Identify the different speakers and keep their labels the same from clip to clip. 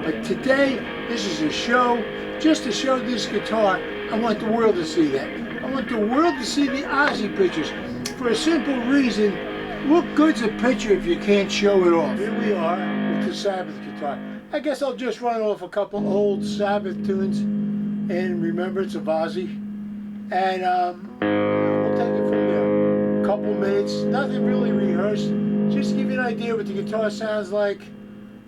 Speaker 1: But today, this is a show, just to show this guitar. I want the world to see that. I want the world to see the Ozzy pictures. For a simple reason, what good's a picture if you can't show it off? Here we are with the Sabbath guitar. I guess I'll just run off a couple old Sabbath tunes in remembrance of Ozzy. And we'll take it from there. A couple minutes, nothing really rehearsed. Just to give you an idea what the guitar sounds like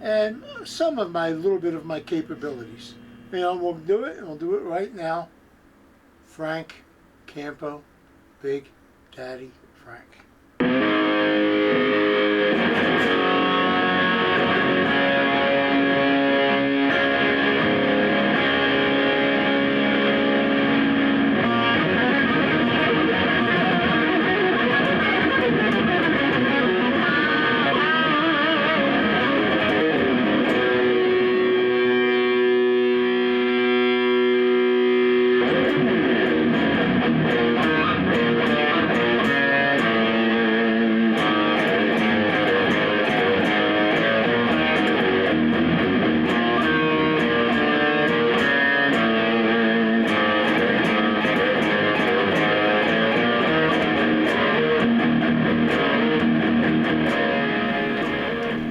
Speaker 1: and some of my little bit of my capabilities. You know, we'll do it, and we'll do it right now. Frank Campo, Big Daddy Frank.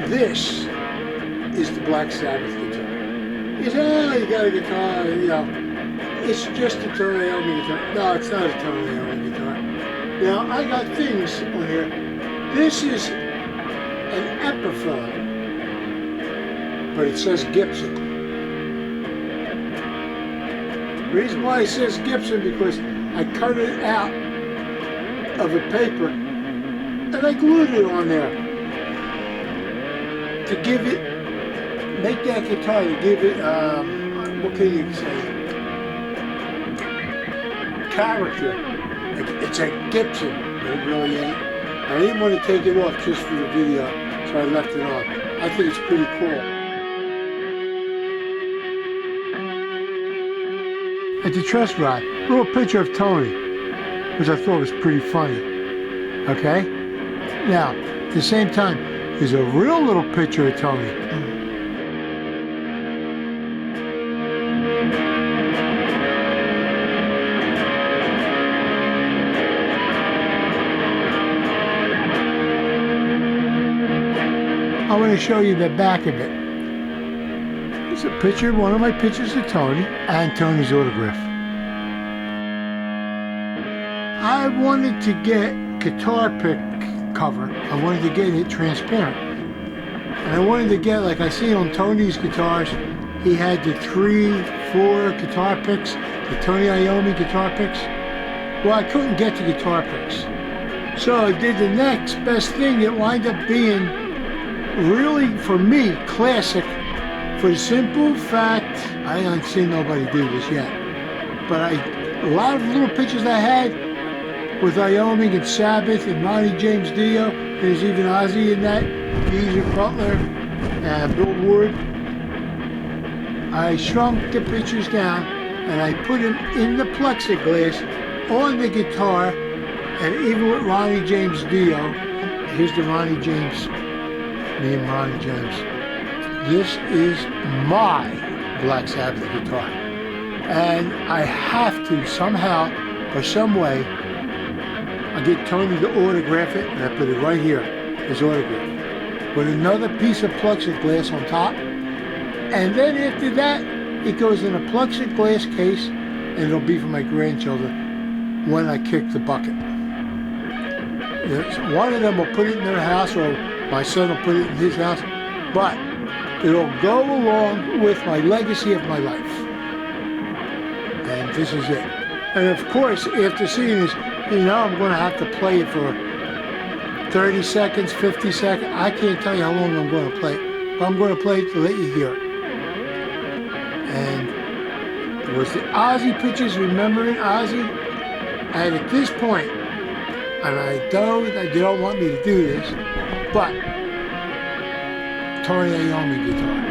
Speaker 1: This is the Black Sabbath guitar. You say, oh, you got a guitar, you know. It's just a Tony Iommi guitar. No, it's not a Tony Iommi guitar. Now, I got things on here. This is an Epiphone, but it says Gibson. The reason why it says Gibson because I cut it out of a paper and I glued it on there. To give it, make that guitar, to give it, what can you say, character. It's a Gibson, but it really ain't. I didn't want to take it off just for the video, so I left it on. I think it's pretty cool. At the truss rod, a little picture of Tony, which I thought was pretty funny, okay? Now, at the same time, there's a real little picture of Tony. I want to show you the back of it. It's a picture, one of my pictures of Tony, and Tony's autograph. I wanted to get guitar pick cover. I wanted to get it transparent. And I wanted to get, like I see on Tony's guitars, he had the 3, 4 guitar picks, the Tony Iommi guitar picks. Well, I couldn't get the guitar picks. So I did the next best thing that wound up being really, for me, classic, for the simple fact, I haven't seen nobody do this yet, but a lot of little pictures I had with Iommi and Sabbath and Ronnie James Dio, there's even Ozzy in that, Geezer Butler, and Bill Ward. I shrunk the pictures down and I put them in the plexiglass on the guitar, and even with Ronnie James Dio, here's the Ronnie James, me and Ronnie James. This is my Black Sabbath guitar. And I have to somehow or some way, I get Tony to autograph it, and I put it right here, his autograph, with another piece of plexiglass on top. And then after that, it goes in a plexiglass case, and it'll be for my grandchildren when I kick the bucket. One of them will put it in their house, or my son will put it in his house, but it'll go along with my legacy of my life. And this is it. And of course, after seeing this, you know I'm going to have to play it for 30 seconds, 50 seconds. I can't tell you how long I'm going to play it, but I'm going to play it to let you hear it. And it was the Ozzy pictures, remembering Ozzy. And at this point, and I know that you don't want me to do this, but Tony Iommi guitar.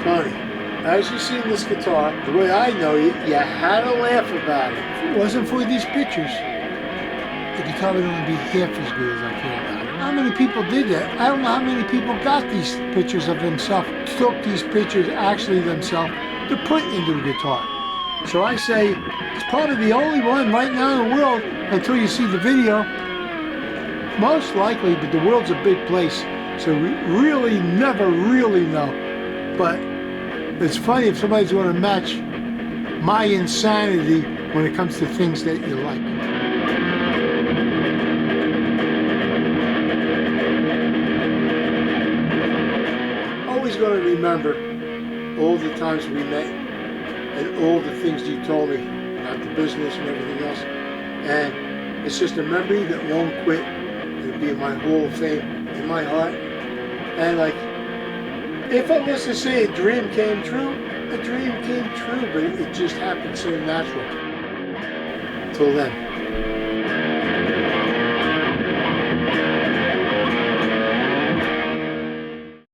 Speaker 1: Tony, as you see this guitar, the way I know you, you had to laugh about it. If it wasn't for these pictures, the guitar would only be half as good as I feel about it. How many people did that? I don't know how many people got these pictures of themselves, took these pictures actually themselves to put into the guitar. So I say, it's probably the only one right now in the world, until you see the video, most likely, but the world's a big place, so we really never really know. But it's funny if somebody's going to match my insanity when it comes to things that you like. Always going to remember all the times we met and all the things you told me about the business and everything else. And it's just a memory that won't quit. It'll be in my Hall of Fame, in my heart. And like, if I was to say a dream came true, a dream came true, but it just happened so natural. Till then.